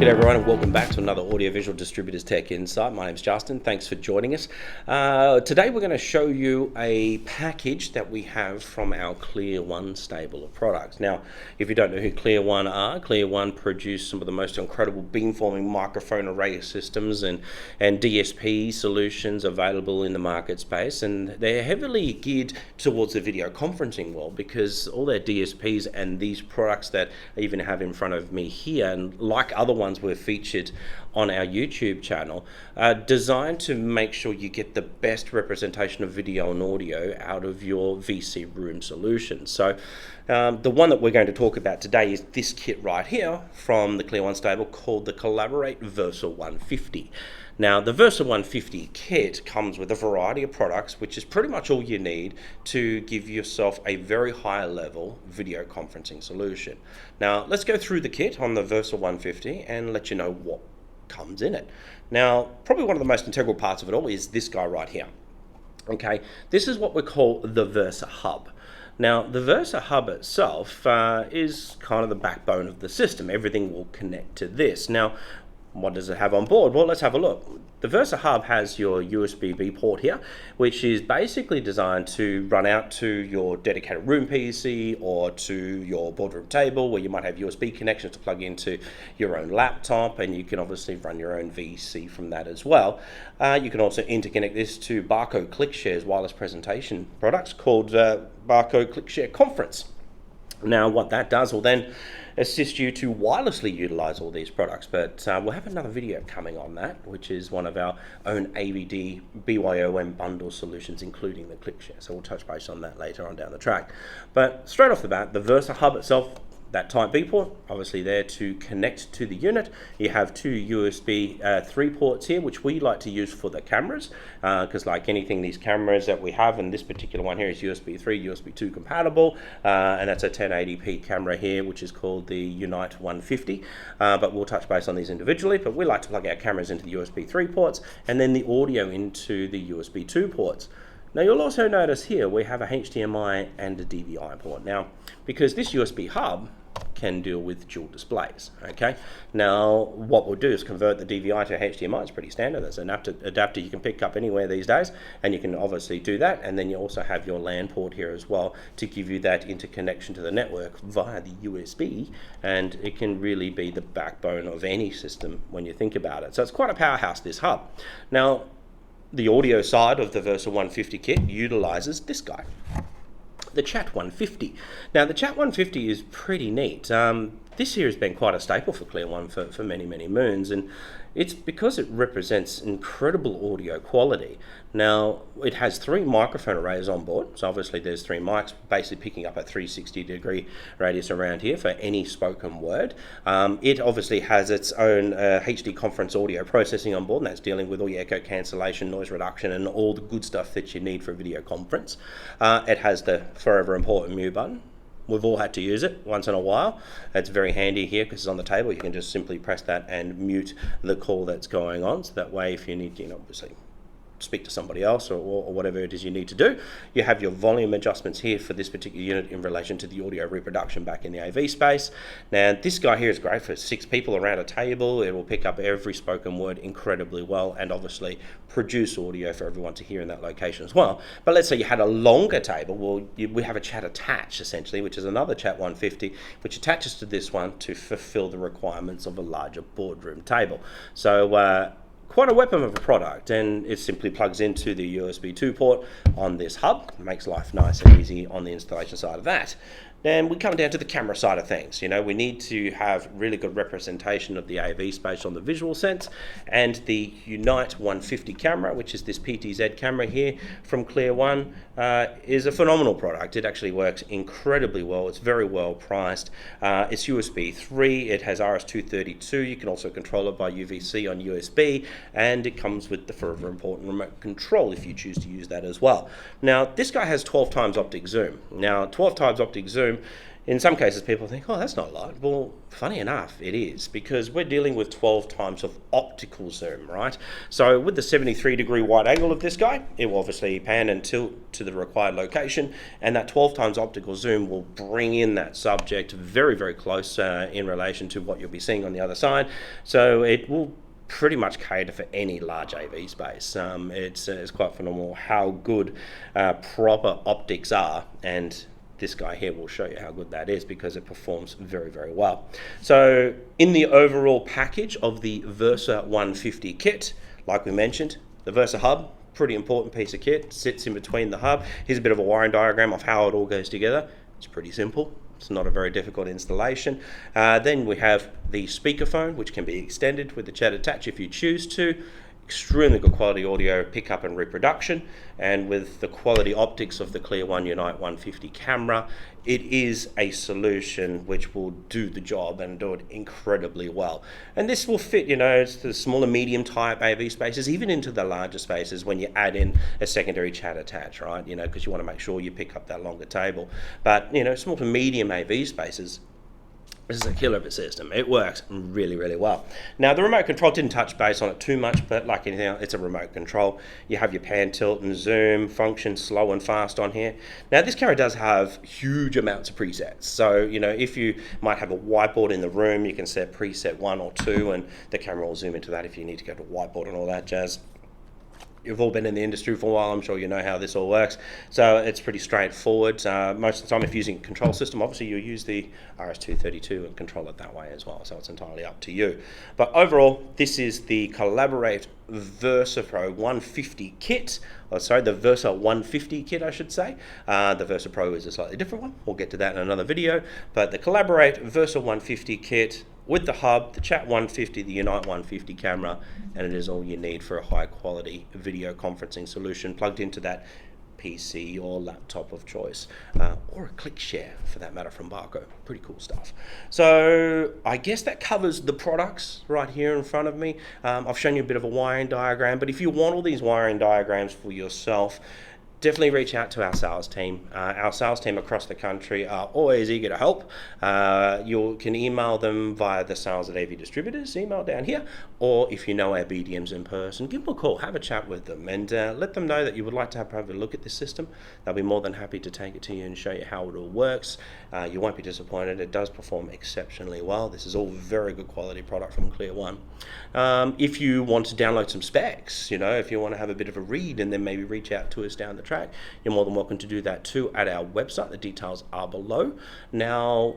G'day everyone and welcome back to another Audiovisual Distributors Tech Insight. My name's Justin, thanks for joining us. Today we're going to show you a package that we have from our Clearone stable of products. Now, if you don't know who Clearone are, Clearone produce some of the most incredible beamforming microphone array systems and DSP solutions available in the market space, and they're heavily geared towards the video conferencing world because all their DSPs and these products that I even have in front of me here, and like other ones we've featured on our YouTube channel, designed to make sure you get the best representation of video and audio out of your VC room solutions. So the one that we're going to talk about today is this kit right here from the Clearone stable called the Collaborate Versa 150. Now, the Versa 150 kit comes with a variety of products, which is pretty much all you need to give yourself a very high level video conferencing solution. Now, let's go through the kit on the Versa 150 and let you know what comes in it. Now, probably one of the most integral parts of it all is this guy right here. Okay, this is what we call the Versa Hub. Now, the Versa Hub itself is kind of the backbone of the system. Everything will connect to this. Now, what does it have on board? Well, let's have a look. The Versa Hub has your USB-B port here, which is basically designed to run out to your dedicated room PC or to your boardroom table, where you might have USB connections to plug into your own laptop, and you can obviously run your own VC from that as well. You can also interconnect this to Barco ClickShare's wireless presentation products called Barco ClickShare Conference. Now, what that does will then assist you to wirelessly utilize all these products, but we'll have another video coming on that, which is one of our own Avd BYOM bundle solutions, including the ClickShare. So we'll touch base on that later on down the track. But straight off the bat, the Versa Hub itself, that Type B port, obviously there to connect to the unit. You have two USB 3 ports here, which we like to use for the cameras, because like anything, these cameras that we have, and this particular one here is USB 3, USB 2 compatible, and that's a 1080p camera here, which is called the Unite 150, but we'll touch base on these individually. But we like to plug our cameras into the USB 3 ports, and then the audio into the USB 2 ports. Now, you'll also notice here we have a HDMI and a DVI port. Now, because this USB hub can deal with dual displays, okay? Now, what we'll do is convert the DVI to HDMI. It's pretty standard. There's an adapter you can pick up anywhere these days, and you can obviously do that. And then you also have your LAN port here as well to give you that interconnection to the network via the USB, and it can really be the backbone of any system when you think about it. So it's quite a powerhouse, this hub. Now, the audio side of the Versa 150 kit utilizes this guy, the Chat 150. Now, the Chat 150 is pretty neat. This here has been quite a staple for Clearone for many, many moons, and it's because it represents incredible audio quality. Now, it has 3 microphone arrays on board, so obviously there's 3 mics basically picking up a 360-degree radius around here for any spoken word. It obviously has its own HD conference audio processing on board, and that's dealing with all your echo cancellation, noise reduction, and all the good stuff that you need for a video conference. It has the forever important mute button. We've all had to use it once in a while. It's very handy here because it's on the table. You can just simply press that and mute the call that's going on. So that way, if you need, obviously speak to somebody else or whatever it is you need to do. You have your volume adjustments here for this particular unit in relation to the audio reproduction back in the AV space. Now, this guy here is great for 6 people around a table. It will pick up every spoken word incredibly well and obviously produce audio for everyone to hear in that location as well. But let's say you had a longer table. Well, we have a chat attach essentially, which is another Chat 150, which attaches to this one to fulfill the requirements of a larger boardroom table. So quite a weapon of a product, and it simply plugs into the USB 2 port on this hub. It makes life nice and easy on the installation side of that. Then we come down to the camera side of things. We need to have really good representation of the AV space on the visual sense, and the Unite 150 camera, which is this PTZ camera here from Clearone, is a phenomenal product. It actually works incredibly well. It's very well priced. It's USB 3. It has RS-232. You can also control it by UVC on USB, and it comes with the forever important remote control if you choose to use that as well. Now, this guy has 12 times optic zoom. Now, 12 times optic zoom In some cases, people think, oh, that's not a lot. Well, funny enough, it is, because we're dealing with 12 times of optical zoom, right? So with the 73-degree wide angle of this guy, it will obviously pan and tilt to the required location, and that 12 times optical zoom will bring in that subject very, very close in relation to what you'll be seeing on the other side. So it will pretty much cater for any large AV space. It's quite phenomenal how good proper optics are, and this guy here will show you how good that is because it performs very, very well. So in the overall package of the Versa 150 kit, like we mentioned, the Versa hub, pretty important piece of kit, sits in between the hub. Here's a bit of a wiring diagram of how it all goes together. It's pretty simple. It's not a very difficult installation. Then we have the speakerphone, which can be extended with the chat attach if you choose to. Extremely good quality audio pickup and reproduction, and with the quality optics of the Clearone Unite 150 camera, it is a solution which will do the job and do it incredibly well. And this will fit, you know, to the small and medium type AV spaces, even into the larger spaces when you add in a secondary chat attach, right? You know, because you want to make sure you pick up that longer table. But, you know, small to medium AV spaces, this is a killer of a system. It works really, really well. Now, the remote control didn't touch base on it too much, but like anything else, it's a remote control. You have your pan, tilt, and zoom function, slow and fast on here. Now, this camera does have huge amounts of presets. So, you know, if you might have a whiteboard in the room, you can set preset 1 or 2, and the camera will zoom into that if you need to go to whiteboard and all that jazz. You've all been in the industry for a while, I'm sure you know how this all works. So it's pretty straightforward. Most of the time if you're using a control system, obviously you'll use the RS-232 and control it that way as well, so it's entirely up to you. But overall, this is the Collaborate Versa Pro 150 kit. Oh, sorry, the Versa 150 kit, I should say. The Versa Pro is a slightly different one. We'll get to that in another video. But the Collaborate Versa 150 kit with the hub, the Chat 150, the Unite 150 camera, and it is all you need for a high quality video conferencing solution plugged into that PC or laptop of choice, or a click share for that matter from Barco. Pretty cool stuff. So I guess that covers the products right here in front of me. I've shown you a bit of a wiring diagram, but if you want all these wiring diagrams for yourself, definitely reach out to our sales team. Our sales team across the country are always eager to help. You can email them via the sales at AV Distributors email down here, or if you know our BDMs in person, give them a call, have a chat with them, and let them know that you would like to have a look at this system. They'll be more than happy to take it to you and show you how it all works. You won't be disappointed. It does perform exceptionally well. This is all very good quality product from Clearone. If you want to download some specs, you know, if you want to have a bit of a read and then maybe reach out to us down the track, you're more than welcome to do that too at our website. The details are below. Now,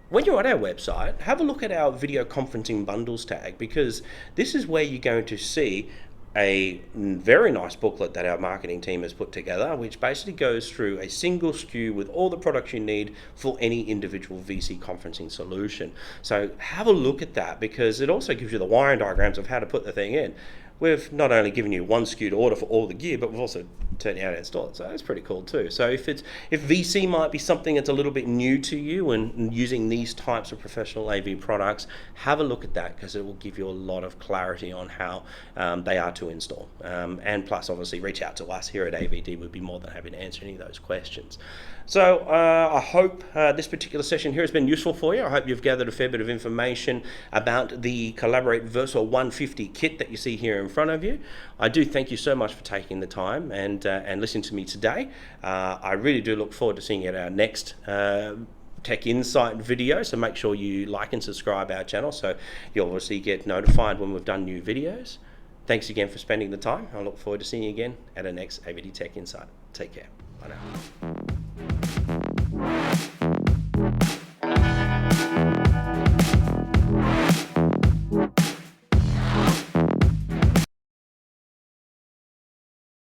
when you're on our website, have a look at our video conferencing bundles tag, because this is where you're going to see a very nice booklet that our marketing team has put together, which basically goes through a single SKU with all the products you need for any individual VC conferencing solution. So have a look at that, because it also gives you the wiring diagrams of how to put the thing in. We've not only given you one SKU to order for all the gear, but we've also turned out and installed it. So that's pretty cool too. So if VC might be something that's a little bit new to you and using these types of professional AV products, have a look at that, because it will give you a lot of clarity on how they are to install. And plus, obviously, reach out to us here at AVD. We'd be more than happy to answer any of those questions. So I hope this particular session here has been useful for you. I hope you've gathered a fair bit of information about the Collaborate Versa 150 kit that you see here in front of you. I do thank you so much for taking the time and listening to me today. I really do look forward to seeing you at our next Tech Insight video, so make sure you like and subscribe our channel so you'll obviously get notified when we've done new videos. Thanks again for spending the time. I look forward to seeing you again at our next AVD Tech Insight. Take care. Bye now.